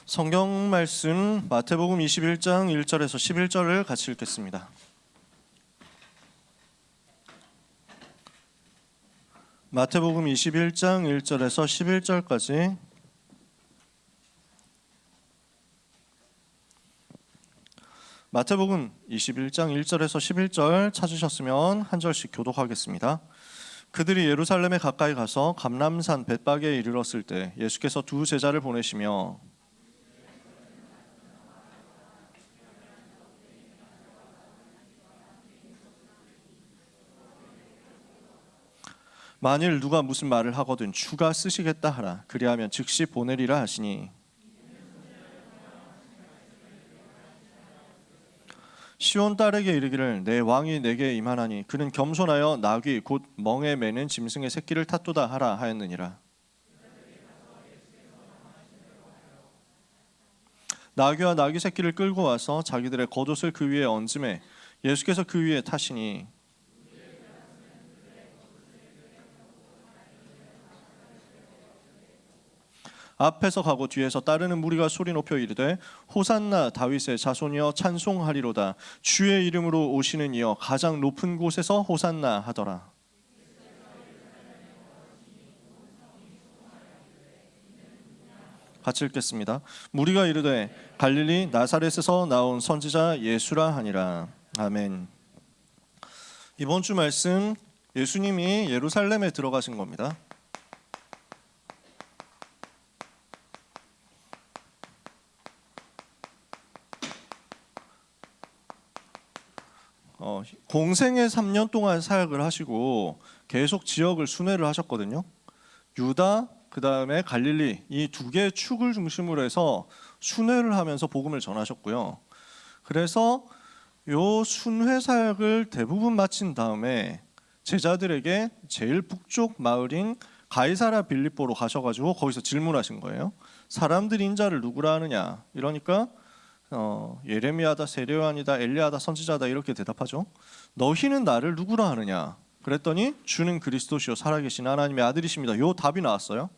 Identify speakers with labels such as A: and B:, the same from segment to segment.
A: 성경 말씀 마태복음 21장 1절에서 11절을 같이 읽겠습니다. 마태복음 21장 1절에서 11절까지 마태복음 21장 1절에서 11절 찾으셨으면 한 절씩 교독하겠습니다. 그들이 예루살렘에 가까이 가서 감람산 벳박에 이르렀을 때 예수께서 두 제자를 보내시며 만일 누가 무슨 말을 하거든 주가 쓰시겠다 하라. 그리하면 즉시 보내리라 하시니 시온 딸에게 이르기를 내 왕이 내게 임하나니 그는 겸손하여 나귀 곧 멍에 매는 짐승의 새끼를 탔도다 하라 하였느니라. 나귀와 나귀 새끼를 끌고 와서 자기들의 겉옷을 그 위에 얹음에 예수께서 그 위에 타시니 앞에서 가고 뒤에서 따르는 무리가 소리 높여 이르되 호산나 다윗의 자손이여 찬송하리로다. 주의 이름으로 오시는 이여 가장 높은 곳에서 호산나 하더라. 같이 읽겠습니다. 무리가 이르되 갈릴리 나사렛에서 나온 선지자 예수라 하니라. 아멘. 이번 주 말씀 예수님이 예루살렘에 들어가신 겁니다. 공생애 3년 동안 사역을 하시고 계속 지역을 순회를 하셨거든요. 유다, 그 다음에 갈릴리 이 두 개의 축을 중심으로 해서 순회를 하면서 복음을 전하셨고요. 그래서 요 순회 사역을 대부분 마친 다음에 제자들에게 제일 북쪽 마을인 가이사랴 빌립보로 가셔가지고 거기서 질문하신 거예요. 사람들이 인자를 누구라 하느냐? 이러니까 예레미야다, 세례요한이다, 엘리야다, 선지자다 이렇게 대답하죠. 너희는 나를 누구라 하느냐? 그랬더니 주는 그리스도시요 살아계신 하나님의 아들이십니다. 요 답이 나왔어요.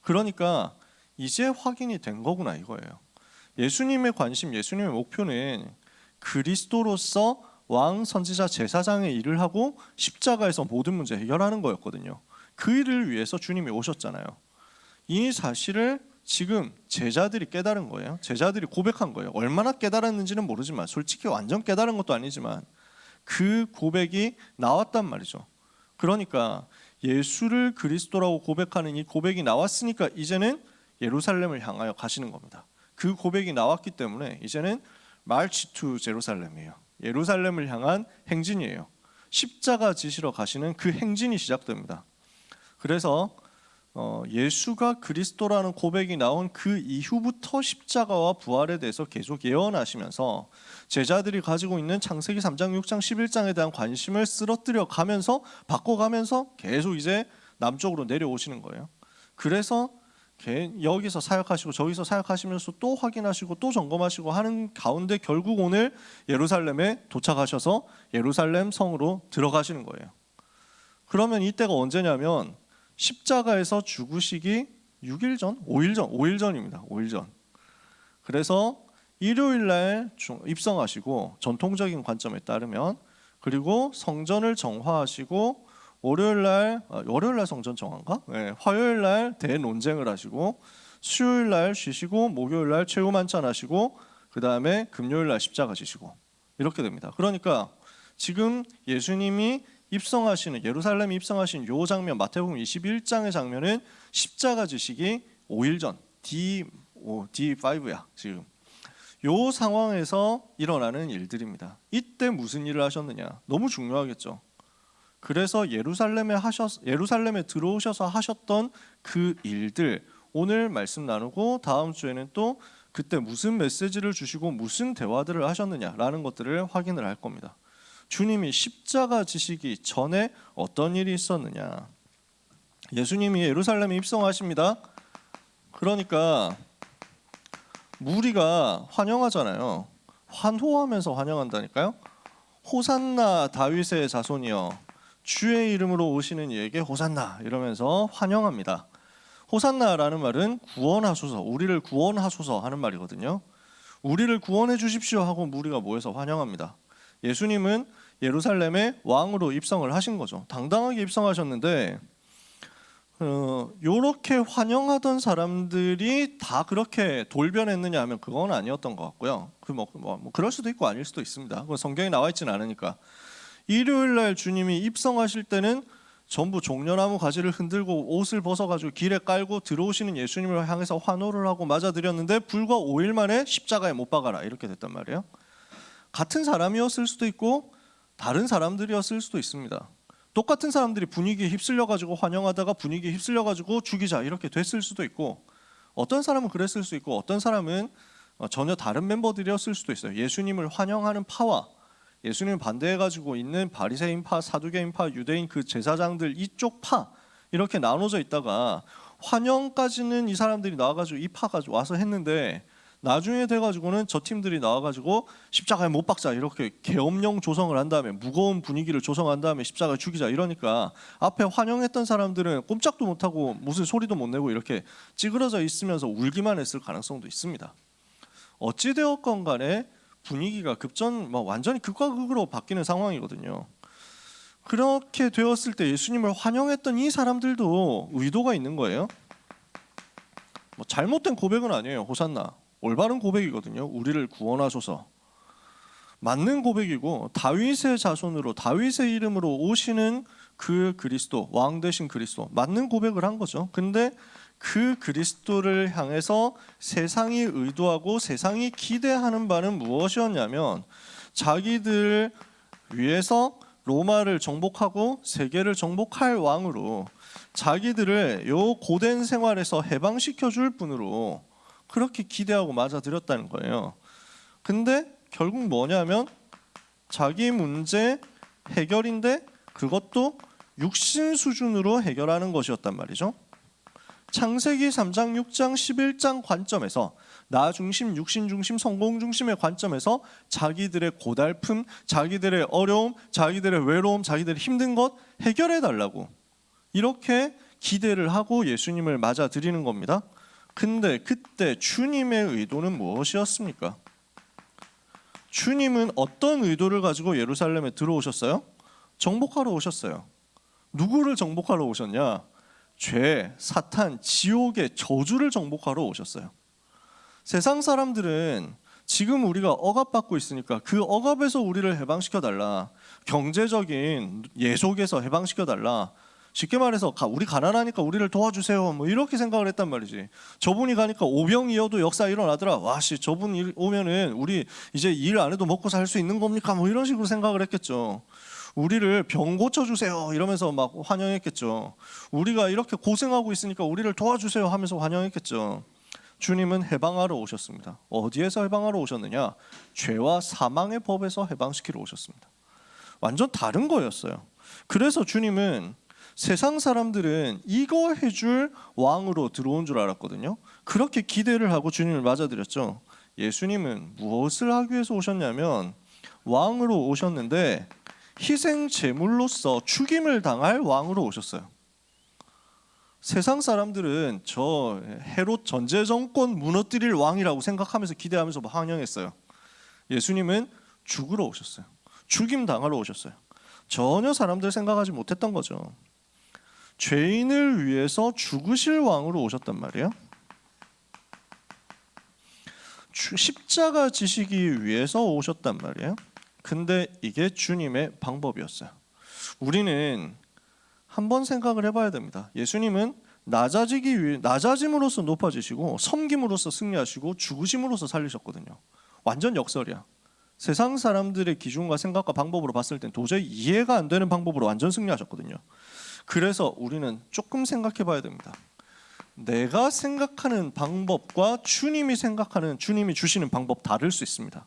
A: 그러니까 이제 확인이 된 거구나 이거예요. 예수님의 관심, 예수님의 목표는 그리스도로서 왕, 선지자, 제사장의 일을 하고 십자가에서 모든 문제 해결하는 거였거든요. 그 일을 위해서 주님이 오셨잖아요. 이 사실을 지금 제자들이 깨달은 거예요. 제자들이 고백한 거예요. 얼마나 깨달았는지는 모르지만 솔직히 완전 깨달은 것도 아니지만 그 고백이 나왔단 말이죠. 그러니까 예수를 그리스도라고 고백하는 이 고백이 나왔으니까 이제는 예루살렘을 향하여 가시는 겁니다. 그 고백이 나왔기 때문에 이제는 March to 제루살렘이에요. 예루살렘을 향한 행진이에요. 십자가 지시러 가시는 그 행진이 시작됩니다. 그래서 예수가 그리스도라는 고백이 나온 그 이후부터 십자가와 부활에 대해서 계속 예언하시면서 제자들이 가지고 있는 창세기 3장, 6장, 11장에 대한 관심을 쓰러뜨려 가면서 바꿔가면서 계속 이제 남쪽으로 내려오시는 거예요. 그래서 여기서 사역하시고 저기서 사역하시면서 또 확인하시고 또 점검하시고 하는 가운데 결국 오늘 예루살렘에 도착하셔서 예루살렘 성으로 들어가시는 거예요. 그러면 이때가 언제냐면 십자가에서 죽으시기 6일 전? 5일 전입니다. 5일 전. 그래서 일요일 날 입성하시고 전통적인 관점에 따르면 그리고 성전을 정화하시고 월요일 날 성전 정화인가? 네, 화요일 날 대논쟁을 하시고 수요일 날 쉬시고 목요일 날 최후 만찬하시고 그 다음에 금요일 날 십자가 지시고 이렇게 됩니다. 그러니까 지금 예수님이 입성하시는 예루살렘에 입성하신 요 장면 마태복음 21장의 장면은 십자가 지시기 5일 전 D5야 지금 요 상황에서 일어나는 일들입니다. 이때 무슨 일을 하셨느냐? 너무 중요하겠죠. 그래서 예루살렘에 들어오셔서 하셨던 그 일들 오늘 말씀 나누고 다음 주에는 또 그때 무슨 메시지를 주시고 무슨 대화들을 하셨느냐라는 것들을 확인을 할 겁니다. 주님이 십자가 지시기 전에 어떤 일이 있었느냐? 예수님이 예루살렘에 입성하십니다. 그러니까 무리가 환영하잖아요. 환호하면서 환영한다니까요. 호산나 다윗의 자손이여 주의 이름으로 오시는 이에게 호산나 이러면서 환영합니다. 호산나라는 말은 구원하소서, 우리를 구원하소서 하는 말이거든요. 우리를 구원해 주십시오 하고 무리가 모여서 환영합니다. 예수님은 예루살렘에 왕으로 입성을 하신 거죠. 당당하게 입성하셨는데 요렇게 환영하던 사람들이 다 그렇게 돌변했느냐 하면 그건 아니었던 것 같고요. 그럴 수도 있고 아닐 수도 있습니다. 성경에 나와 있지는 않으니까. 일요일 날 주님이 입성하실 때는 전부 종려나무 가지를 흔들고 옷을 벗어가지고 길에 깔고 들어오시는 예수님을 향해서 환호를 하고 맞아들였는데 불과 5일 만에 십자가에 못 박아라 이렇게 됐단 말이에요. 같은 사람이었을 수도 있고 다른 사람들이었을 수도 있습니다. 똑같은 사람들이 분위기에 휩쓸려가지고 환영하다가 분위기에 휩쓸려가지고 죽이자 이렇게 됐을 수도 있고, 어떤 사람은 그랬을 수 있고 어떤 사람은 전혀 다른 멤버들이었을 수도 있어요. 예수님을 환영하는 파와 예수님을 반대해가지고 있는 바리새인파, 사두개인파, 유대인 그 제사장들 이쪽 파 이렇게 나눠져 있다가 환영까지는 이 사람들이 나와가지고 이 파가 와서 했는데 나중에 돼가지고는 저 팀들이 나와가지고 십자가에 못 박자 이렇게 계엄령 조성을 한 다음에 무거운 분위기를 조성한 다음에 십자가에 죽이자 이러니까 앞에 환영했던 사람들은 꼼짝도 못하고 무슨 소리도 못 내고 이렇게 찌그러져 있으면서 울기만 했을 가능성도 있습니다. 어찌되었건 간에 분위기가 완전히 극과 극으로 바뀌는 상황이거든요. 그렇게 되었을 때 예수님을 환영했던 이 사람들도 의도가 있는 거예요. 잘못된 고백은 아니에요. 호산나 올바른 고백이거든요. 우리를 구원하소서. 맞는 고백이고 다윗의 자손으로 다윗의 이름으로 오시는 그 그리스도, 왕 되신 그리스도 맞는 고백을 한 거죠. 근데 그 그리스도를 향해서 세상이 의도하고 세상이 기대하는 바는 무엇이었냐면 자기들 위해서 로마를 정복하고 세계를 정복할 왕으로 자기들을 요 고된 생활에서 해방시켜 줄 분으로 그렇게 기대하고 맞아들였다는 거예요. 근데 결국 뭐냐면 자기 문제 해결인데 그것도 육신 수준으로 해결하는 것이었단 말이죠. 창세기 3장, 6장, 11장 관점에서 나 중심, 육신 중심, 성공 중심의 관점에서 자기들의 고달픔, 자기들의 어려움, 자기들의 외로움, 자기들의 힘든 것 해결해 달라고 이렇게 기대를 하고 예수님을 맞아들이는 겁니다. 근데 그때 주님의 의도는 무엇이었습니까? 주님은 어떤 의도를 가지고 예루살렘에 들어오셨어요? 정복하러 오셨어요. 누구를 정복하러 오셨냐? 죄, 사탄, 지옥의 저주를 정복하러 오셨어요. 세상 사람들은 지금 우리가 억압받고 있으니까 그 억압에서 우리를 해방시켜달라, 경제적인 예속에서 해방시켜달라, 쉽게 말해서 우리 가난하니까 우리를 도와주세요 이렇게 생각을 했단 말이지. 저분이 가니까 오병이어도 역사 일어나더라. 와씨 저분 오면은 우리 이제 일 안 해도 먹고 살 수 있는 겁니까? 이런 식으로 생각을 했겠죠. 우리를 병 고쳐주세요 이러면서 막 환영했겠죠. 우리가 이렇게 고생하고 있으니까 우리를 도와주세요 하면서 환영했겠죠. 주님은 해방하러 오셨습니다. 어디에서 해방하러 오셨느냐? 죄와 사망의 법에서 해방시키러 오셨습니다. 완전 다른 거였어요. 그래서 주님은 세상 사람들은 이거 해줄 왕으로 들어온 줄 알았거든요. 그렇게 기대를 하고 주님을 맞아들였죠. 예수님은 무엇을 하기 위해서 오셨냐면 왕으로 오셨는데 희생 제물로서 죽임을 당할 왕으로 오셨어요. 세상 사람들은 저 헤롯 전제 정권 무너뜨릴 왕이라고 생각하면서 기대하면서 환영했어요. 예수님은 죽으러 오셨어요. 죽임 당하러 오셨어요. 전혀 사람들 생각하지 못했던 거죠. 죄인을 위해서 죽으실 왕으로 오셨단 말이에요. 십자가 지시기 위해서 오셨단 말이에요. 근데 이게 주님의 방법이었어요. 우리는 한번 생각을 해봐야 됩니다. 예수님은 낮아짐으로써 높아지시고 섬김으로써 승리하시고 죽으심으로써 살리셨거든요. 완전 역설이야. 세상 사람들의 기준과 생각과 방법으로 봤을 땐 도저히 이해가 안 되는 방법으로 완전 승리하셨거든요. 그래서 우리는 조금 생각해 봐야 됩니다. 내가 생각하는 방법과 주님이 생각하는, 주님이 주시는 방법 다를 수 있습니다.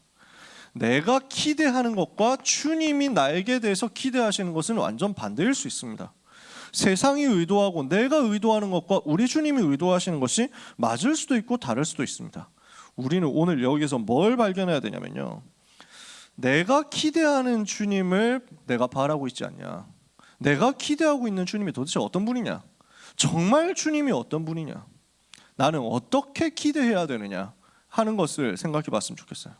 A: 내가 기대하는 것과 주님이 나에게 대해서 기대하시는 것은 완전 반대일 수 있습니다. 세상이 의도하고 내가 의도하는 것과 우리 주님이 의도하시는 것이 맞을 수도 있고 다를 수도 있습니다. 우리는 오늘 여기서 뭘 발견해야 되냐면요, 내가 기대하는 주님을 내가 바라고 있지 않냐, 내가 기대하고 있는 주님이 도대체 어떤 분이냐, 정말 주님이 어떤 분이냐, 나는 어떻게 기대해야 되느냐 하는 것을 생각해 봤으면 좋겠어요.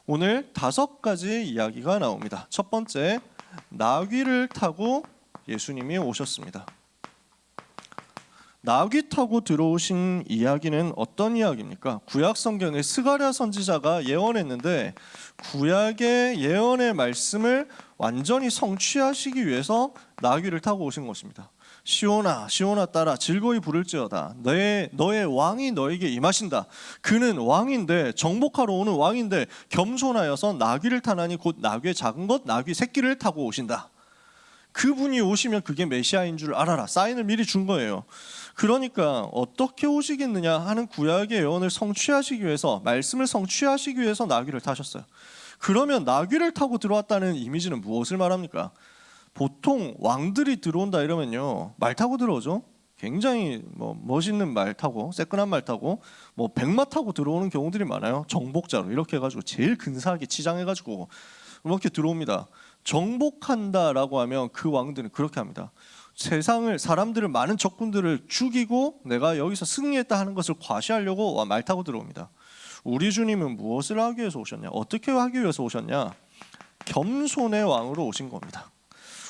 A: 오늘 5가지 이야기가 나옵니다. 첫 번째, 나귀를 타고 예수님이 오셨습니다. 나귀 타고 들어오신 이야기는 어떤 이야기입니까? 구약 성경에 스가랴 선지자가 예언했는데 구약의 예언의 말씀을 완전히 성취하시기 위해서 나귀를 타고 오신 것입니다. 시온아 시온아 따라 즐거이 부를지어다. 너의 왕이 너에게 임하신다. 그는 왕인데, 정복하러 오는 왕인데 겸손하여서 나귀를 타나니 곧 나귀의 작은 것 나귀 새끼를 타고 오신다. 그분이 오시면 그게 메시아인 줄 알아라. 사인을 미리 준 거예요. 그러니까 어떻게 오시겠느냐 하는 구약의 예언을 성취하시기 위해서, 말씀을 성취하시기 위해서 나귀를 타셨어요. 그러면 나귀를 타고 들어왔다는 이미지는 무엇을 말합니까? 보통 왕들이 들어온다 이러면요, 말 타고 들어오죠. 굉장히 멋있는 말 타고, 새끈한 말 타고, 백마 타고 들어오는 경우들이 많아요. 정복자로 이렇게 해가지고 제일 근사하게 치장해가지고 이렇게 들어옵니다. 정복한다라고 하면 그 왕들은 그렇게 합니다. 사람들을, 많은 적군들을 죽이고 내가 여기서 승리했다 하는 것을 과시하려고 말 타고 들어옵니다. 우리 주님은 무엇을 하기 위해서 오셨냐? 어떻게 하기 위해서 오셨냐? 겸손의 왕으로 오신 겁니다.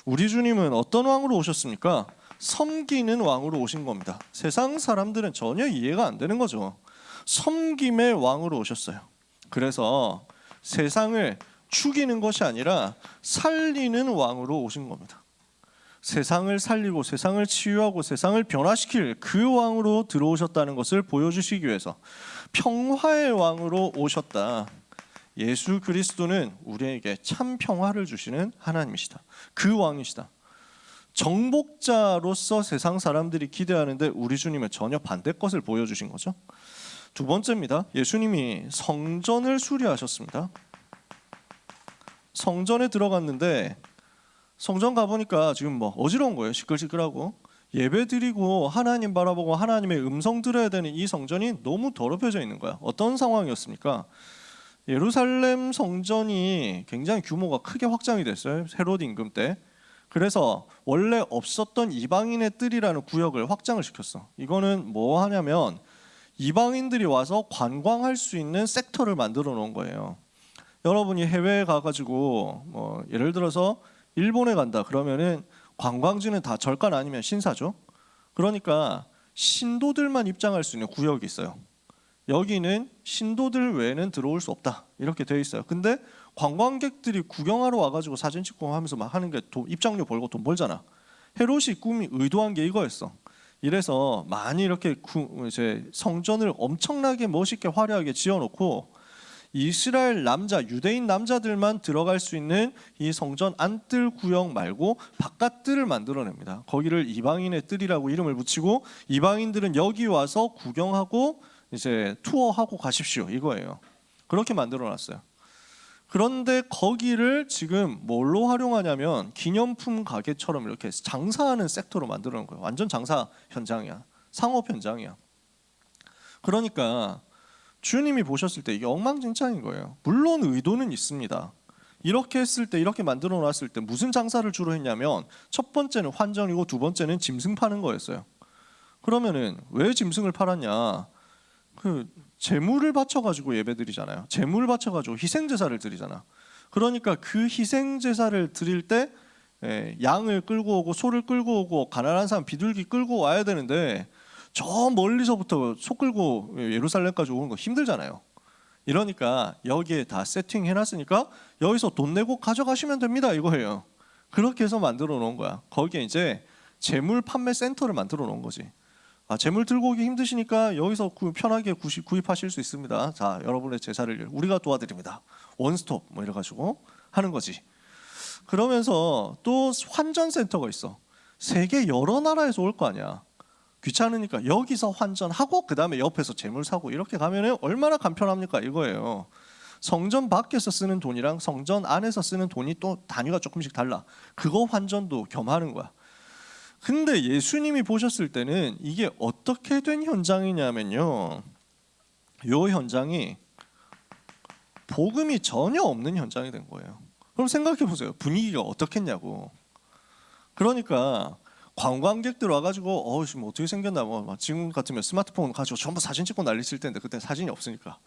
A: 우리 주님은 어떤 왕으로 오셨습니까? 섬기는 왕으로 오신 겁니다. 세상 사람들은 전혀 이해가 안 되는 거죠. 섬김의 왕으로 오셨어요. 그래서 세상을 죽이는 것이 아니라 살리는 왕으로 오신 겁니다. 세상을 살리고 세상을 치유하고 세상을 변화시킬 그 왕으로 들어오셨다는 것을 보여주시기 위해서 평화의 왕으로 오셨다. 예수 그리스도는 우리에게 참 평화를 주시는 하나님이시다. 그 왕이시다. 정복자로서 세상 사람들이 기대하는데 우리 주님은 전혀 반대 것을 보여주신 거죠. 두 번째입니다. 예수님이 성전을 수리하셨습니다. 성전에 들어갔는데 성전 가보니까 지금 어지러운 거예요. 시끌시끌하고. 예배드리고 하나님 바라보고 하나님의 음성 들어야 되는 이 성전이 너무 더럽혀져 있는 거야. 어떤 상황이었습니까? 예루살렘 성전이 굉장히 규모가 크게 확장이 됐어요. 헤롯 임금 때. 그래서 원래 없었던 이방인의 뜰이라는 구역을 확장을 시켰어. 이거는 뭐 하냐면 이방인들이 와서 관광할 수 있는 섹터를 만들어 놓은 거예요. 여러분이 해외에 가가지고 예를 들어서 일본에 간다 그러면은 관광지는 다 절간 아니면 신사죠. 그러니까 신도들만 입장할 수 있는 구역이 있어요. 여기는 신도들 외에는 들어올 수 없다 이렇게 되어 있어요. 근데 관광객들이 구경하러 와가지고 사진 찍고 하면서 막 하는 게 입장료 벌고 돈 벌잖아. 헤롯이 꿈이 의도한 게 이거였어. 이래서 많이 이렇게 이제 성전을 엄청나게 멋있게 화려하게 지어놓고 이스라엘 남자, 유대인 남자들만 들어갈 수 있는 이 성전 안뜰 구역 말고 바깥 뜰을 만들어냅니다. 거기를 이방인의 뜰이라고 이름을 붙이고 이방인들은 여기 와서 구경하고 이제 투어하고 가십시오 이거예요. 그렇게 만들어놨어요. 그런데 거기를 지금 뭘로 활용하냐면 기념품 가게처럼 이렇게 장사하는 섹터로 만들어놓은 거예요. 완전 장사 현장이야. 상업 현장이야. 그러니까 주님이 보셨을 때 이게 엉망진창인 거예요. 물론 의도는 있습니다. 이렇게 했을 때, 이렇게 만들어 놨을 때 무슨 장사를 주로 했냐면 첫 번째는 환전이고 두 번째는 짐승 파는 거였어요. 그러면은 왜 짐승을 팔았냐? 그 제물을 바쳐가지고 예배드리잖아요. 제물을 바쳐가지고 희생제사를 드리잖아. 그러니까 그 희생제사를 드릴 때 양을 끌고 오고 소를 끌고 오고 가난한 사람 비둘기 끌고 와야 되는데 저 멀리서부터 소 끌고 예루살렘까지 오는 거 힘들잖아요. 이러니까 여기에 다 세팅해놨으니까 여기서 돈 내고 가져가시면 됩니다 이거예요. 그렇게 해서 만들어 놓은 거야. 거기에 이제 재물 판매 센터를 만들어 놓은 거지. 재물 들고 오기 힘드시니까 여기서 편하게 구입하실 수 있습니다. 자, 여러분의 제사를 우리가 도와드립니다. 원스톱 이래가지고 하는 거지. 그러면서 또 환전 센터가 있어. 세계 여러 나라에서 올 거 아니야. 귀찮으니까 여기서 환전하고 그 다음에 옆에서 재물 사고 이렇게 가면은 얼마나 간편합니까 이거예요. 성전 밖에서 쓰는 돈이랑 성전 안에서 쓰는 돈이 또 단위가 조금씩 달라. 그거 환전도 겸하는 거야. 근데 예수님이 보셨을 때는 이게 어떻게 된 현장이냐면요, 이 현장이 복음이 전혀 없는 현장이 된 거예요. 그럼 생각해 보세요. 분위기가 어떻겠냐고. 그러니까 관광객들 와가지고 지금 어떻게 생겼나 뭐 지금 같으면 스마트폰 가지고 전부 사진 찍고 난리칠 텐데 그때 사진이 없으니까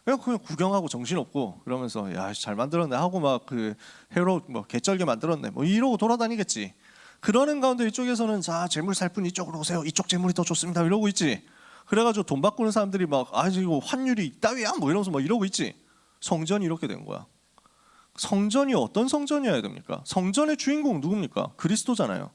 A: 그냥 구경하고 정신없고 그러면서 야 잘 만들었네 하고 막 그 회로 뭐 개쩔게 만들었네 뭐 이러고 돌아다니겠지. 그러는 가운데 이쪽에서는 자 재물 살 분 이쪽으로 오세요. 이쪽 재물이 더 좋습니다. 이러고 있지. 그래가지고 돈 바꾸는 사람들이 막 이거 환율이 이따위야 뭐 이러면서 막 이러고 있지. 성전이 이렇게 된 거야. 성전이 어떤 성전이어야 됩니까? 성전의 주인공 누굽니까? 그리스도잖아요.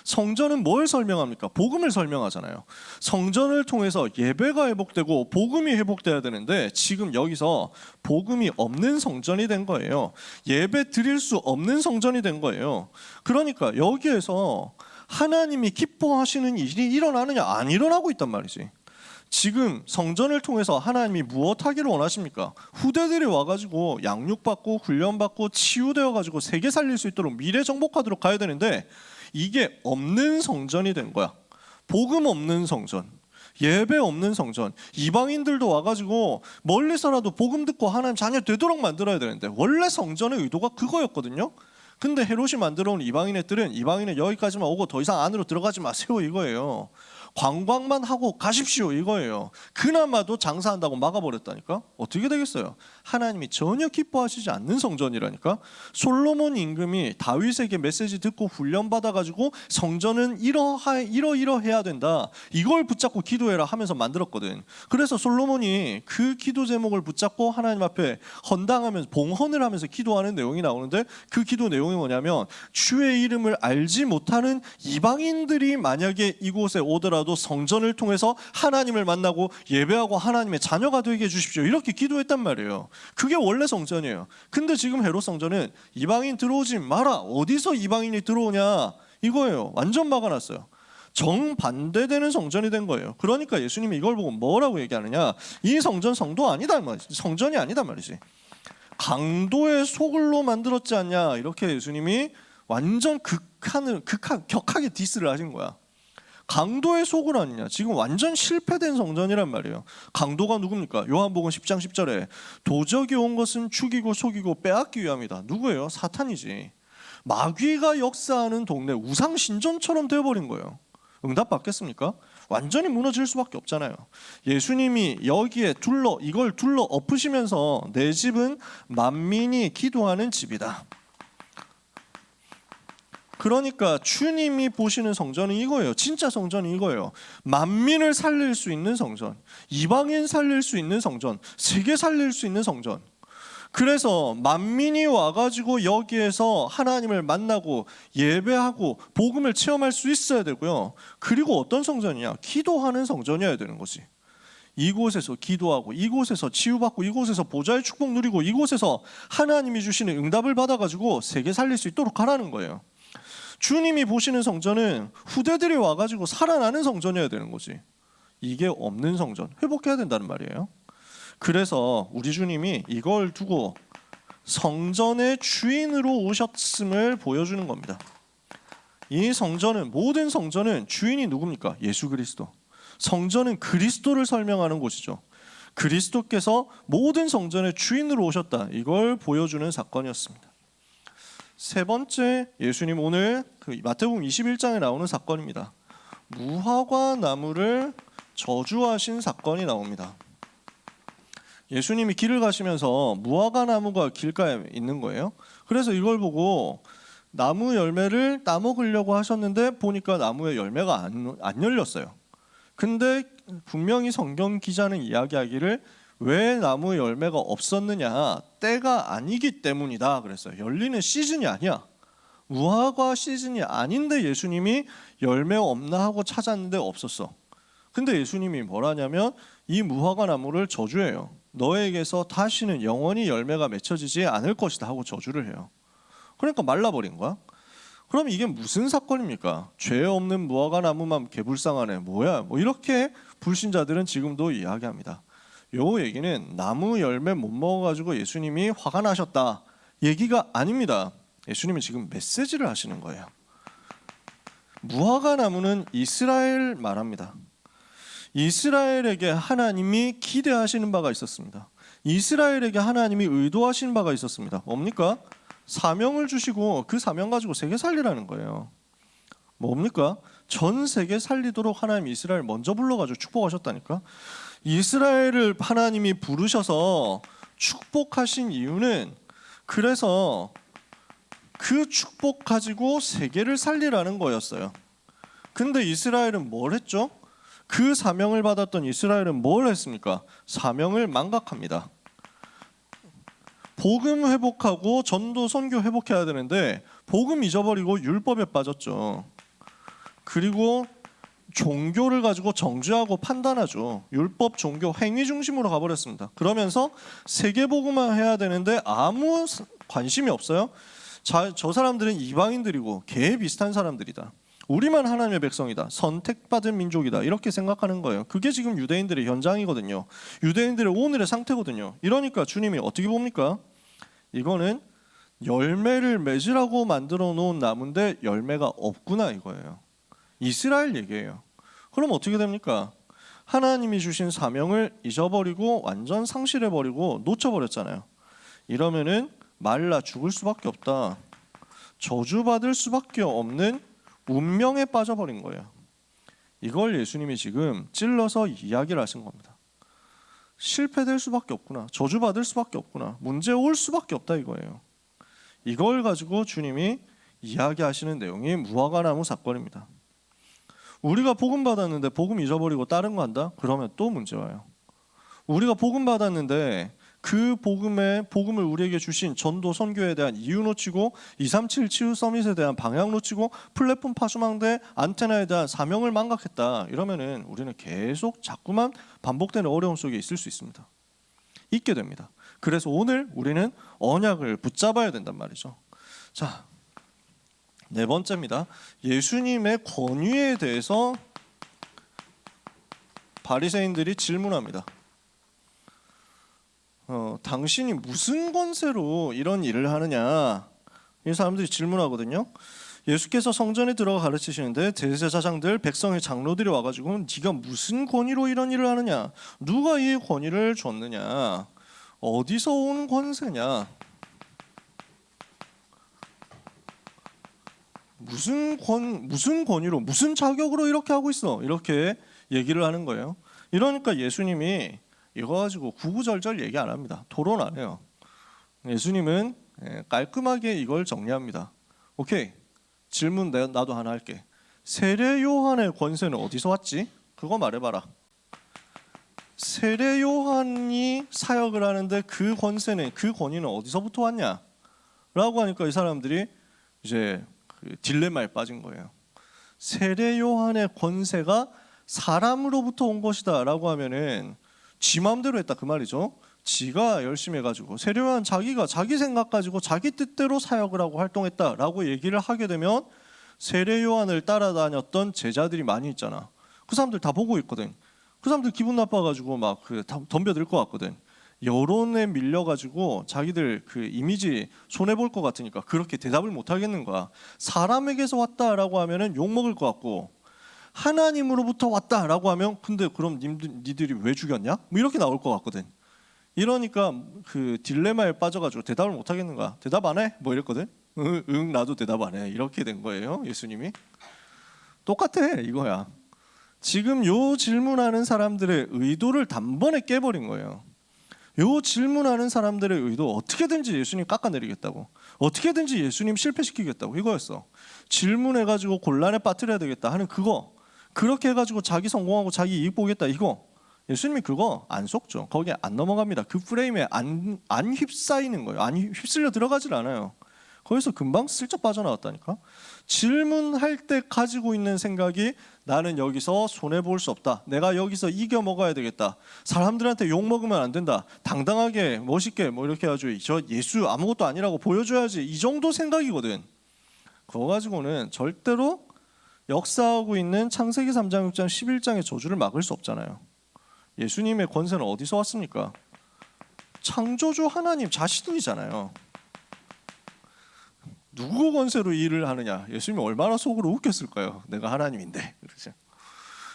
A: 성전은 뭘 설명합니까? 복음을 설명하잖아요. 성전을 통해서 예배가 회복되고 복음이 회복돼야 되는데 지금 여기서 복음이 없는 성전이 된 거예요. 예배 드릴 수 없는 성전이 된 거예요. 그러니까 여기에서 하나님이 기뻐하시는 일이 일어나느냐? 안 일어나고 있단 말이지. 지금 성전을 통해서 하나님이 무엇 하기를 원하십니까? 후대들이 와가지고 양육받고 훈련받고 치유되어가지고 세계 살릴 수 있도록 미래 정복하도록 가야 되는데 이게 없는 성전이 된 거야. 복음 없는 성전, 예배 없는 성전. 이방인들도 와가지고 멀리서라도 복음 듣고 하나님 자녀 되도록 만들어야 되는데 원래 성전의 의도가 그거였거든요. 근데 헤롯이 만들어 온 이방인 애들은 이방인은 여기까지만 오고 더 이상 안으로 들어가지 마세요 이거예요. 관광만 하고 가십시오 이거예요. 그나마도 장사한다고 막아버렸다니까. 어떻게 되겠어요? 하나님이 전혀 기뻐하시지 않는 성전이라니까. 솔로몬 임금이 다윗에게 메시지 듣고 훈련받아가지고 성전은 이러해야 된다, 이걸 붙잡고 기도해라 하면서 만들었거든. 그래서 솔로몬이 그 기도 제목을 붙잡고 하나님 앞에 헌당하면서 봉헌을 하면서 기도하는 내용이 나오는데 그 기도 내용이 뭐냐면 주의 이름을 알지 못하는 이방인들이 만약에 이곳에 오더라도 성전을 통해서 하나님을 만나고 예배하고 하나님의 자녀가 되게 해주십시오 이렇게 기도했단 말이에요. 그게 원래 성전이에요. 근데 지금 헤롯 성전은 이방인 들어오지 마라, 어디서 이방인이 들어오냐 이거예요. 완전 막아놨어요. 정반대되는 성전이 된 거예요. 그러니까 예수님이 이걸 보고 뭐라고 얘기하느냐, 이 성전 성도 아니다 말이지. 성전이 아니다 말이지. 강도의 소굴로 만들었지 않냐 이렇게 예수님이 완전 격하게 디스를 하신 거야. 강도의 소굴 아니냐. 지금 완전 실패된 성전이란 말이에요. 강도가 누굽니까? 요한복음 10장 10절에 도적이 온 것은 죽이고 속이고 빼앗기 위함이다. 누구예요? 사탄이지. 마귀가 역사하는 동네 우상 신전처럼 되어버린 거예요. 응답 받겠습니까? 완전히 무너질 수밖에 없잖아요. 예수님이 여기에 이걸 둘러 엎으시면서 내 집은 만민이 기도하는 집이다. 그러니까 주님이 보시는 성전은 이거예요. 진짜 성전이 이거예요. 만민을 살릴 수 있는 성전, 이방인 살릴 수 있는 성전, 세계 살릴 수 있는 성전. 그래서 만민이 와가지고 여기에서 하나님을 만나고 예배하고 복음을 체험할 수 있어야 되고요. 그리고 어떤 성전이냐? 기도하는 성전이어야 되는 거지. 이곳에서 기도하고 이곳에서 치유받고 이곳에서 보좌의 축복 누리고 이곳에서 하나님이 주시는 응답을 받아가지고 세계 살릴 수 있도록 하라는 거예요. 주님이 보시는 성전은 후대들이 와가지고 살아나는 성전이어야 되는 거지. 이게 없는 성전, 회복해야 된다는 말이에요. 그래서 우리 주님이 이걸 두고 성전의 주인으로 오셨음을 보여주는 겁니다. 이 성전은, 모든 성전은 주인이 누굽니까? 예수 그리스도. 성전은 그리스도를 설명하는 곳이죠. 그리스도께서 모든 성전의 주인으로 오셨다, 이걸 보여주는 사건이었습니다. 세 번째, 예수님 오늘 마태복음 21장에 나오는 사건입니다. 무화과 나무를 저주하신 사건이 나옵니다. 예수님이 길을 가시면서 무화과 나무가 길가에 있는 거예요. 그래서 이걸 보고 나무 열매를 따먹으려고 하셨는데 보니까 나무의 열매가 안 열렸어요. 근데 분명히 성경 기자는 이야기하기를 왜 나무 열매가 없었느냐, 때가 아니기 때문이다 그랬어요. 열리는 시즌이 아니야. 무화과 시즌이 아닌데 예수님이 열매 없나 하고 찾았는데 없었어. 근데 예수님이 뭐라냐면 이 무화과 나무를 저주해요. 너에게서 다시는 영원히 열매가 맺혀지지 않을 것이다 하고 저주를 해요. 그러니까 말라버린 거야. 그럼 이게 무슨 사건입니까? 죄 없는 무화과 나무만 개불쌍하네, 뭐야, 뭐 이렇게 불신자들은 지금도 이야기합니다. 요 얘기는 나무 열매 못 먹어가지고 예수님이 화가 나셨다 얘기가 아닙니다. 예수님은 지금 메시지를 하시는 거예요. 무화과 나무는 이스라엘 말합니다. 이스라엘에게 하나님이 기대하시는 바가 있었습니다. 이스라엘에게 하나님이 의도하신 바가 있었습니다. 뭡니까? 사명을 주시고 그 사명 가지고 세계 살리라는 거예요. 뭡니까? 전 세계 살리도록 하나님이 이스라엘 먼저 불러가지고 축복하셨다니까. 이스라엘을 하나님이 부르셔서 축복하신 이유는 그래서 그 축복 가지고 세계를 살리라는 거였어요. 근데 이스라엘은 뭘 했죠? 그 사명을 받았던 이스라엘은 뭘 했습니까? 사명을 망각합니다. 복음 회복하고 전도 선교 회복해야 되는데 복음 잊어버리고 율법에 빠졌죠. 그리고 종교를 가지고 정죄하고 판단하죠. 율법, 종교, 행위 중심으로 가버렸습니다. 그러면서 세계복음화 해야 되는데 아무 관심이 없어요. 저 사람들은 이방인들이고 개 비슷한 사람들이다. 우리만 하나님의 백성이다. 선택받은 민족이다. 이렇게 생각하는 거예요. 그게 지금 유대인들의 현장이거든요. 유대인들의 오늘의 상태거든요. 이러니까 주님이 어떻게 봅니까? 이거는 열매를 맺으라고 만들어 놓은 나무인데 열매가 없구나 이거예요. 이스라엘 얘기예요. 그럼 어떻게 됩니까? 하나님이 주신 사명을 잊어버리고 완전 상실해버리고 놓쳐버렸잖아요. 이러면은 말라 죽을 수밖에 없다. 저주받을 수밖에 없는 운명에 빠져버린 거예요. 이걸 예수님이 지금 찔러서 이야기를 하신 겁니다. 실패될 수밖에 없구나. 저주받을 수밖에 없구나. 문제 올 수밖에 없다 이거예요. 이걸 가지고 주님이 이야기하시는 내용이 무화과나무 사건입니다. 우리가 복음 받았는데 복음 잊어버리고 다른 거 한다? 그러면 또 문제 와요. 우리가 복음 받았는데 그 복음을 우리에게 주신 전도 선교에 대한 이유 놓치고 237 치유 서밋에 대한 방향 놓치고 플랫폼 파수망대 안테나에 대한 사명을 망각했다. 이러면은 우리는 계속 자꾸만 반복되는 어려움 속에 있을 수 있습니다. 있게 됩니다. 그래서 오늘 우리는 언약을 붙잡아야 된단 말이죠. 자, 네 번째입니다. 예수님의 권위에 대해서 바리새인들이 질문합니다. 당신이 무슨 권세로 이런 일을 하느냐? 이 사람들이 질문하거든요. 예수께서 성전에 들어가 가르치시는데 대제사장들, 백성의 장로들이 와가지고 네가 무슨 권위로 이런 일을 하느냐? 누가 이 권위를 줬느냐? 어디서 온 권세냐? 무슨 권위로, 무슨 자격으로 이렇게 하고 있어? 이렇게 얘기를 하는 거예요. 이러니까 예수님이 이거 가지고 구구절절 얘기 안 합니다. 토론 안 해요. 예수님은 깔끔하게 이걸 정리합니다. 오케이, 질문 나도 하나 할게. 세례 요한의 권세는 어디서 왔지? 그거 말해봐라. 세례 요한이 사역을 하는데 그 권위는 어디서부터 왔냐? 라고 하니까 이 사람들이 이제 그 딜레마에 빠진 거예요. 세례 요한의 권세가 사람으로부터 온 것이다 라고 하면은 지 마음대로 했다 그 말이죠. 지가 열심히 해가지고 세례 요한 자기가 자기 생각 가지고 자기 뜻대로 사역을 하고 활동했다라고 얘기를 하게 되면 세례 요한을 따라다녔던 제자들이 많이 있잖아. 그 사람들 다 보고 있거든. 그 사람들 기분 나빠가지고 막 덤벼들 것 같거든. 여론에 밀려가지고 자기들 그 이미지 손해 볼 것 같으니까 그렇게 대답을 못 하겠는 거야. 사람에게서 왔다라고 하면은 욕 먹을 것 같고. 하나님으로부터 왔다라고 하면 근데 그럼 니들이 왜 죽였냐? 뭐 이렇게 나올 것 같거든. 이러니까 그 딜레마에 빠져가지고 대답을 못 하겠는 거야. 대답 안 해? 뭐 이랬거든. 응 나도 대답 안 해. 이렇게 된 거예요. 예수님이. 똑같아 이거야. 지금 요 질문하는 사람들의 의도를 단번에 깨버린 거예요. 요 질문하는 사람들의 의도 어떻게든지 예수님 깎아내리겠다고, 어떻게든지 예수님 실패시키겠다고 이거였어. 질문해가지고 곤란에 빠뜨려야 되겠다 하는 그거, 그렇게 해가지고 자기 성공하고 자기 이익 보겠다 이거. 예수님이 그거 안 속죠. 거기에 안 넘어갑니다. 그 프레임에 안 휩싸이는 거예요. 안 휩쓸려 들어가질 않아요. 거기서 금방 슬쩍 빠져나왔다니까. 질문할 때 가지고 있는 생각이 나는 여기서 손해볼 수 없다. 내가 여기서 이겨 먹어야 되겠다. 사람들한테 욕 먹으면 안 된다. 당당하게 멋있게 뭐 이렇게 해가지고 저 예수 아무것도 아니라고 보여줘야지. 이 정도 생각이거든. 그거 가지고는 절대로 역사하고 있는 창세기 3장, 6장, 11장의 저주를 막을 수 없잖아요. 예수님의 권세는 어디서 왔습니까? 창조주 하나님 자신이잖아요. 누구 권세로 일을 하느냐? 예수님이 얼마나 속으로 웃겼을까요? 내가 하나님인데. 그렇죠?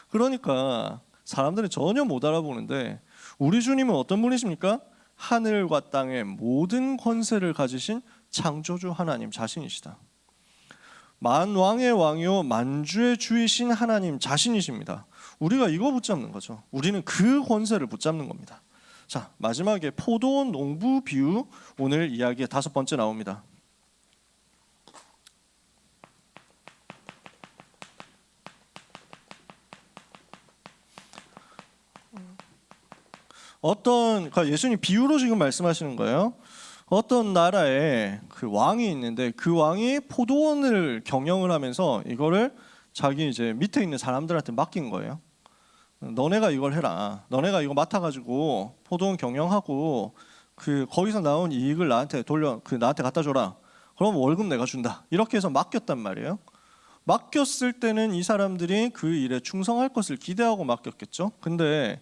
A: 그러니까 사람들은 전혀 못 알아보는데 우리 주님은 어떤 분이십니까? 하늘과 땅의 모든 권세를 가지신 창조주 하나님 자신이시다. 만왕의 왕이요 만주의 주이신 하나님 자신이십니다. 우리가 이거 붙잡는 거죠. 우리는 그 권세를 붙잡는 겁니다. 자, 마지막에 포도원 농부 비유, 오늘 이야기의 5번째 나옵니다. 그러니까 예수님 비유로 지금 말씀하시는 거예요. 어떤 나라에 그 왕이 있는데 그 왕이 포도원을 경영을 하면서 이거를 자기 이제 밑에 있는 사람들한테 맡긴 거예요. 너네가 이걸 해라. 너네가 이거 맡아가지고 포도원 경영하고 그 거기서 나온 이익을 나한테 나한테 갖다 줘라. 그럼 월급 내가 준다. 이렇게 해서 맡겼단 말이에요. 맡겼을 때는 이 사람들이 그 일에 충성할 것을 기대하고 맡겼겠죠. 근데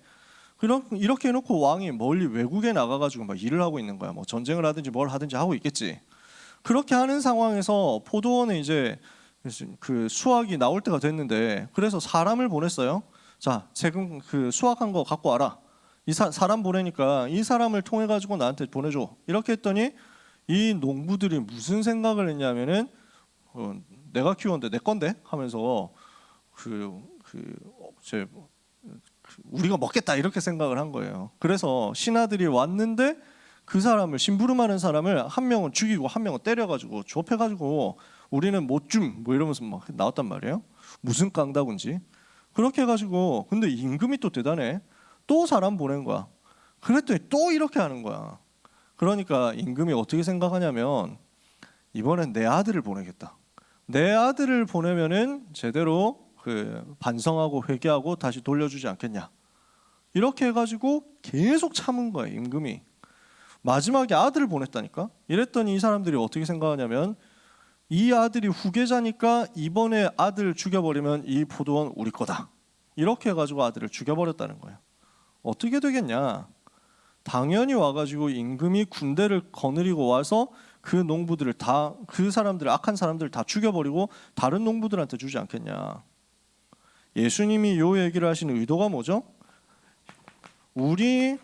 A: 이렇게 해놓고 왕이 멀리 외국에 나가가지고 막 일을 하고 있는 거야. 뭐 전쟁을 하든지 뭘 하든지 하고 있겠지. 그렇게 하는 상황에서 포도원에 이제 그 수확이 나올 때가 됐는데, 그래서 사람을 보냈어요. 자, 지금 그 수확한 거 갖고 와라. 사람 보내니까 이 사람을 통해 가지고 나한테 보내줘. 이렇게 했더니 이 농부들이 무슨 생각을 했냐면은 내가 키웠는데 내 건데 하면서 우리가 먹겠다 이렇게 생각을 한 거예요. 그래서 신하들이 왔는데 그 사람을, 심부름하는 사람을 한 명은 죽이고 한 명은 때려가지고 좁혀가지고 우리는 못 줌 뭐 이러면서 막 나왔단 말이에요. 무슨 깡다군지. 그렇게 해가지고, 근데 임금이 또 대단해. 또 사람 보낸 거야. 그랬더니 또 이렇게 하는 거야. 그러니까 임금이 어떻게 생각하냐면, 이번엔 내 아들을 보내겠다. 내 아들을 보내면은 제대로 반성하고 회개하고 다시 돌려주지 않겠냐. 이렇게 해가지고 계속 참은 거예요, 임금이. 마지막에 아들을 보냈다니까. 이랬더니 이 사람들이 어떻게 생각하냐면, 이 아들이 후계자니까 이번에 아들 죽여버리면 이 포도원 우리 거다. 이렇게 해가지고 아들을 죽여버렸다는 거예요. 어떻게 되겠냐. 당연히 와가지고 임금이 군대를 거느리고 와서 그 농부들을 다, 그 사람들, 악한 사람들을 다 죽여버리고 다른 농부들한테 주지 않겠냐. 예수님이 이 얘기를 하시는 의도가 뭐죠? 우리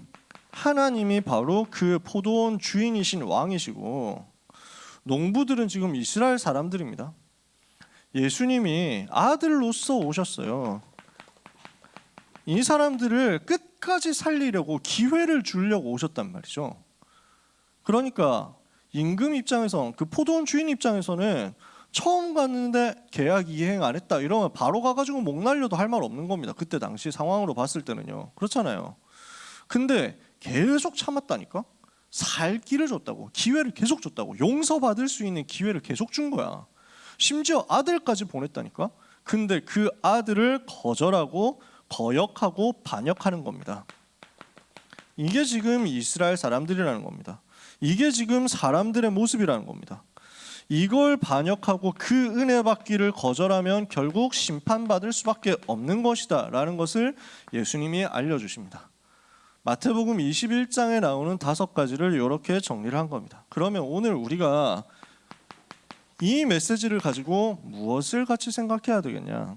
A: 하나님이 바로 그 포도원 주인이신 왕이시고, 농부들은 지금 이스라엘 사람들입니다. 예수님이 아들로서 오셨어요. 이 사람들을 끝까지 살리려고 기회를 주려고 오셨단 말이죠. 그러니까 임금 입장에서, 그 포도원 주인 입장에서는 처음 갔는데 계약 이행 안 했다 이러면 바로 가가지고 목 날려도 할 말 없는 겁니다. 그때 당시 상황으로 봤을 때는요. 그렇잖아요. 근데 계속 참았다니까. 살 길을 줬다고, 기회를 계속 줬다고, 용서받을 수 있는 기회를 계속 준 거야. 심지어 아들까지 보냈다니까. 근데 그 아들을 거절하고 거역하고 반역하는 겁니다. 이게 지금 이스라엘 사람들이라는 겁니다. 이게 지금 사람들의 모습이라는 겁니다. 이걸 반역하고 그 은혜 받기를 거절하면 결국 심판받을 수밖에 없는 것이다 라는 것을 예수님이 알려주십니다. 마태복음 21장에 나오는 5가지를 이렇게 정리를 한 겁니다. 그러면 오늘 우리가 이 메시지를 가지고 무엇을 같이 생각해야 되겠냐?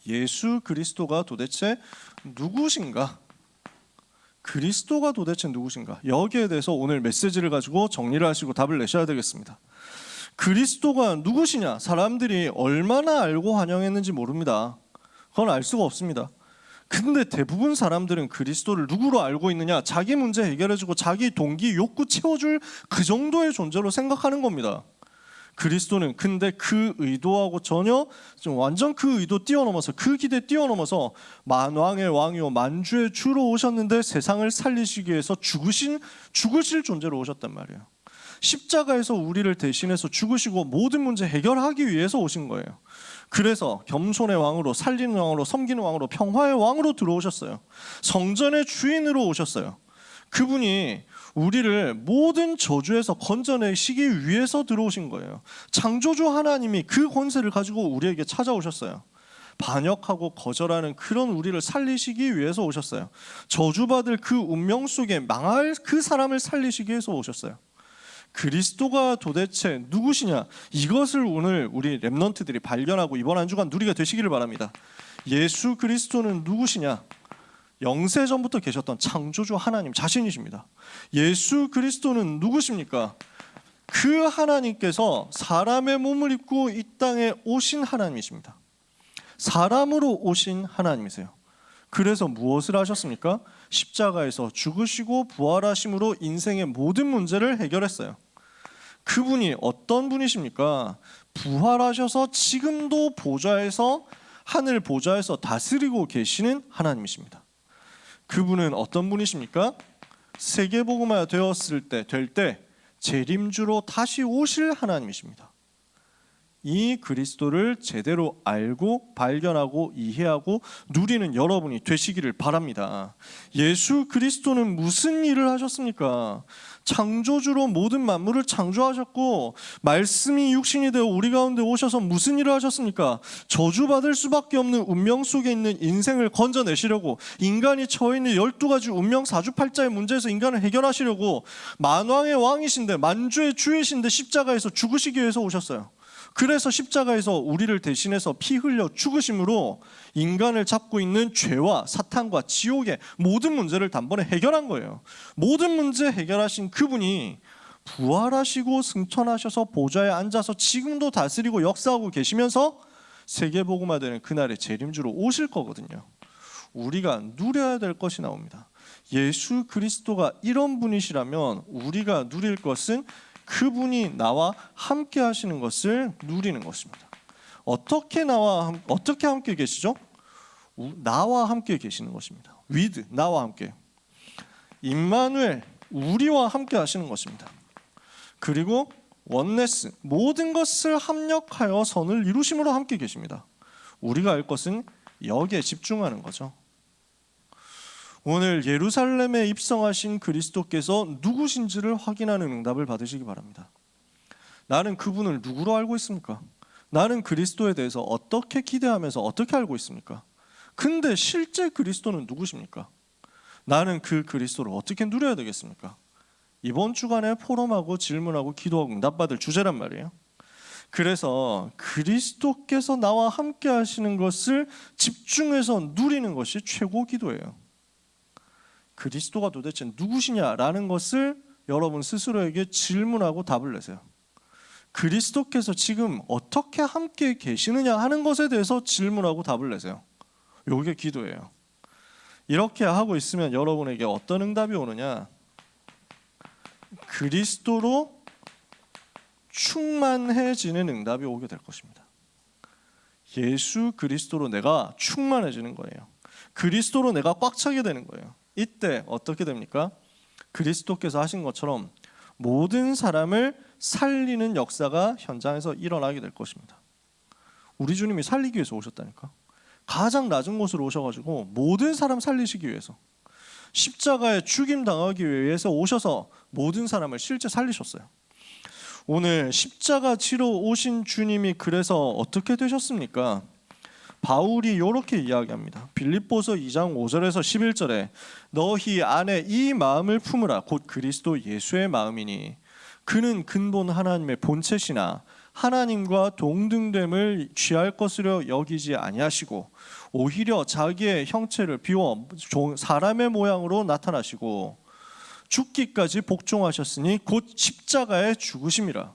A: 예수 그리스도가 도대체 누구신가? 그리스도가 도대체 누구신가? 여기에 대해서 오늘 메시지를 가지고 정리를 하시고 답을 내셔야 되겠습니다. 그리스도가 누구시냐? 사람들이 얼마나 알고 환영했는지 모릅니다. 그건 알 수가 없습니다. 근데 대부분 사람들은 그리스도를 누구로 알고 있느냐? 자기 문제 해결해주고 자기 동기 욕구 채워줄 그 정도의 존재로 생각하는 겁니다. 그리스도는 근데 그 의도하고 전혀 완전 그 의도 뛰어넘어서, 그 기대 뛰어넘어서 만왕의 왕이요 만주의 주로 오셨는데 세상을 살리시기 위해서 죽으실 존재로 오셨단 말이에요. 십자가에서 우리를 대신해서 죽으시고 모든 문제 해결하기 위해서 오신 거예요. 그래서 겸손의 왕으로, 살리는 왕으로, 섬기는 왕으로, 평화의 왕으로 들어오셨어요. 성전의 주인으로 오셨어요. 그분이 우리를 모든 저주에서 건져내시기 위해서 들어오신 거예요. 창조주 하나님이 그 권세를 가지고 우리에게 찾아오셨어요. 반역하고 거절하는 그런 우리를 살리시기 위해서 오셨어요. 저주받을 그 운명 속에 망할 그 사람을 살리시기 위해서 오셨어요. 그리스도가 도대체 누구시냐? 이것을 오늘 우리 렘넌트들이 발견하고 이번 한 주간 누리게 되시기를 바랍니다. 예수 그리스도는 누구시냐? 영세전부터 계셨던 창조주 하나님 자신이십니다. 예수 그리스도는 누구십니까? 그 하나님께서 사람의 몸을 입고 이 땅에 오신 하나님이십니다. 사람으로 오신 하나님이세요. 그래서 무엇을 하셨습니까? 십자가에서 죽으시고 부활하심으로 인생의 모든 문제를 해결했어요. 그분이 어떤 분이십니까? 부활하셔서 지금도 보좌에서, 하늘 보좌에서 다스리고 계시는 하나님이십니다. 그분은 어떤 분이십니까? 세계복음화 될 때 재림주로 다시 오실 하나님이십니다. 이 그리스도를 제대로 알고 발견하고 이해하고 누리는 여러분이 되시기를 바랍니다. 예수 그리스도는 무슨 일을 하셨습니까? 창조주로 모든 만물을 창조하셨고, 말씀이 육신이 되어 우리 가운데 오셔서 무슨 일을 하셨습니까? 저주받을 수밖에 없는 운명 속에 있는 인생을 건져내시려고, 인간이 처해 있는 12가지 운명 사주팔자의 문제에서 인간을 해결하시려고, 만왕의 왕이신데, 만주의 주이신데 십자가에서 죽으시기 위해서 오셨어요. 그래서 십자가에서 우리를 대신해서 피 흘려 죽으심으로 인간을 잡고 있는 죄와 사탄과 지옥의 모든 문제를 단번에 해결한 거예요. 모든 문제 해결하신 그분이 부활하시고 승천하셔서 보좌에 앉아서 지금도 다스리고 역사하고 계시면서 세계복음화되는 그날의 재림주로 오실 거거든요. 우리가 누려야 될 것이 나옵니다. 예수 그리스도가 이런 분이시라면 우리가 누릴 것은 그분이 나와 함께 하시는 것을 누리는 것입니다. 어떻게 함께 계시죠? 나와 함께 계시는 것입니다. with, 나와 함께. 임마누엘, 우리와 함께 하시는 것입니다. 그리고 원네스, 모든 것을 합력하여 선을 이루심으로 함께 계십니다. 우리가 알 것은 여기에 집중하는 거죠. 오늘 예루살렘에 입성하신 그리스도께서 누구신지를 확인하는 응답을 받으시기 바랍니다. 나는 그분을 누구로 알고 있습니까? 나는 그리스도에 대해서 어떻게 기대하면서 어떻게 알고 있습니까? 근데 실제 그리스도는 누구십니까? 나는 그 그리스도를 어떻게 누려야 되겠습니까? 이번 주간에 포럼하고 질문하고 기도하고 응답받을 주제란 말이에요. 그래서 그리스도께서 나와 함께 하시는 것을 집중해서 누리는 것이 최고 기도예요. 그리스도가 도대체 누구시냐라는 것을 여러분 스스로에게 질문하고 답을 내세요. 그리스도께서 지금 어떻게 함께 계시느냐 하는 것에 대해서 질문하고 답을 내세요. 이게 기도예요. 이렇게 하고 있으면 여러분에게 어떤 응답이 오느냐? 그리스도로 충만해지는 응답이 오게 될 것입니다. 예수 그리스도로 내가 충만해지는 거예요. 그리스도로 내가 꽉 차게 되는 거예요. 이때 어떻게 됩니까? 그리스도께서 하신 것처럼 모든 사람을 살리는 역사가 현장에서 일어나게 될 것입니다. 우리 주님이 살리기 위해서 오셨다니까. 가장 낮은 곳으로 오셔가지고 모든 사람 살리시기 위해서, 십자가에 죽임 당하기 위해서 오셔서 모든 사람을 실제 살리셨어요. 오늘 십자가 지러 오신 주님이 그래서 어떻게 되셨습니까? 바울이 이렇게 이야기합니다. 빌립보서 2장 5절에서 11절에 너희 안에 이 마음을 품으라 곧 그리스도 예수의 마음이니 그는 근본 하나님의 본체시나 하나님과 동등됨을 취할 것으로 여기지 아니하시고 오히려 자기의 형체를 비워 사람의 모양으로 나타나시고 죽기까지 복종하셨으니 곧 십자가에 죽으심이라.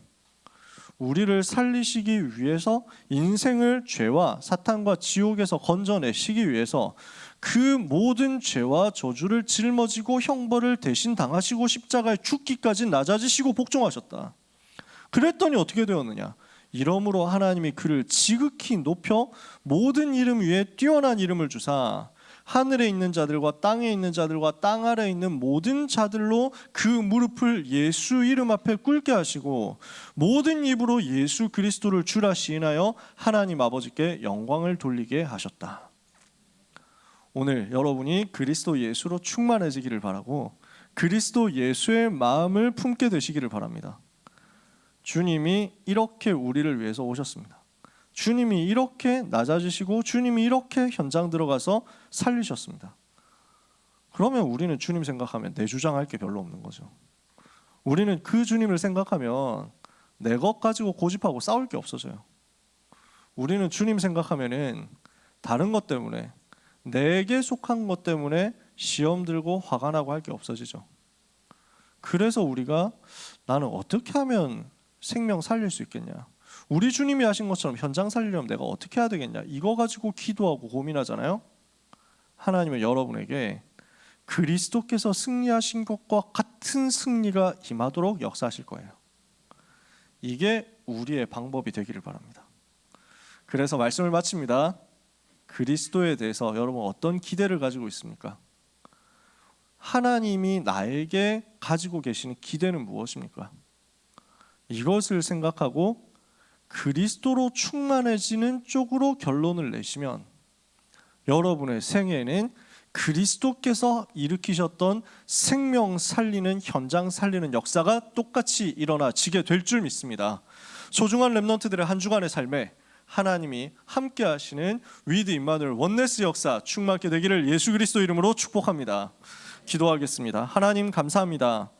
A: 우리를 살리시기 위해서, 인생을 죄와 사탄과 지옥에서 건져내시기 위해서 그 모든 죄와 저주를 짊어지고 형벌을 대신 당하시고 십자가에 죽기까지 낮아지시고 복종하셨다. 그랬더니 어떻게 되었느냐? 이러므로 하나님이 그를 지극히 높여 모든 이름 위에 뛰어난 이름을 주사 하늘에 있는 자들과 땅에 있는 자들과 땅 아래에 있는 모든 자들로 그 무릎을 예수 이름 앞에 꿇게 하시고 모든 입으로 예수 그리스도를 주라 시인하여 하나님 아버지께 영광을 돌리게 하셨다. 오늘 여러분이 그리스도 예수로 충만해지기를 바라고 그리스도 예수의 마음을 품게 되시기를 바랍니다. 주님이 이렇게 우리를 위해서 오셨습니다. 주님이 이렇게 낮아지시고 주님이 이렇게 현장 들어가서 살리셨습니다. 그러면 우리는 주님 생각하면 내 주장할 게 별로 없는 거죠. 우리는 그 주님을 생각하면 내 것 가지고 고집하고 싸울 게 없어져요. 우리는 주님 생각하면은 다른 것 때문에, 내게 속한 것 때문에 시험 들고 화가 나고 할 게 없어지죠. 그래서 우리가 나는 어떻게 하면 생명 살릴 수 있겠냐? 우리 주님이 하신 것처럼 현장 살리려면 내가 어떻게 해야 되겠냐? 이거 가지고 기도하고 고민하잖아요. 하나님은 여러분에게 그리스도께서 승리하신 것과 같은 승리가 임하도록 역사하실 거예요. 이게 우리의 방법이 되기를 바랍니다. 그래서 말씀을 마칩니다. 그리스도에 대해서 여러분 어떤 기대를 가지고 있습니까? 하나님이 나에게 가지고 계시는 기대는 무엇입니까? 이것을 생각하고 그리스도로 충만해지는 쪽으로 결론을 내시면 여러분의 생애에는 그리스도께서 일으키셨던 생명 살리는, 현장 살리는 역사가 똑같이 일어나지게 될 줄 믿습니다. 소중한 렘넌트들의 한 주간의 삶에 하나님이 함께 하시는 위드 임마누엘 원네스 역사 충만케 되기를 예수 그리스도 이름으로 축복합니다. 기도하겠습니다. 하나님 감사합니다.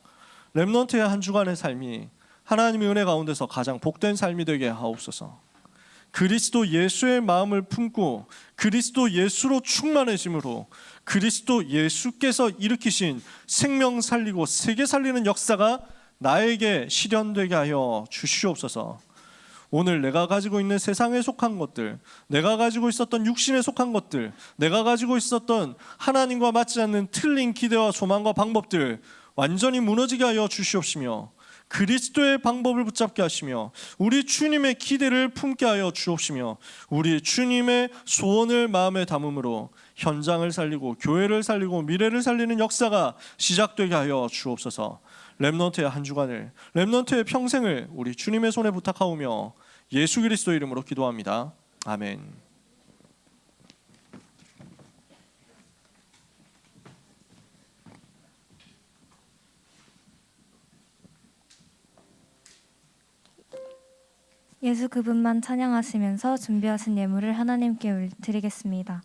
A: 렘넌트의 한 주간의 삶이 하나님의 은혜 가운데서 가장 복된 삶이 되게 하옵소서. 그리스도 예수의 마음을 품고 그리스도 예수로 충만해짐으로 그리스도 예수께서 일으키신 생명 살리고 세계 살리는 역사가 나에게 실현되게 하여 주시옵소서. 오늘 내가 가지고 있는 세상에 속한 것들, 내가 가지고 있었던 육신에 속한 것들, 내가 가지고 있었던 하나님과 맞지 않는 틀린 기대와 소망과 방법들 완전히 무너지게 하여 주시옵시며 그리스도의 방법을 붙잡게 하시며 우리 주님의 기대를 품게 하여 주옵시며 우리 주님의 소원을 마음에 담음으로 현장을 살리고 교회를 살리고 미래를 살리는 역사가 시작되게 하여 주옵소서. 렘넌트의 한 주간을, 렘넌트의 평생을 우리 주님의 손에 부탁하오며 예수 그리스도 이름으로 기도합니다. 아멘.
B: 예수 그분만 찬양하시면서 준비하신 예물을 하나님께 드리겠습니다.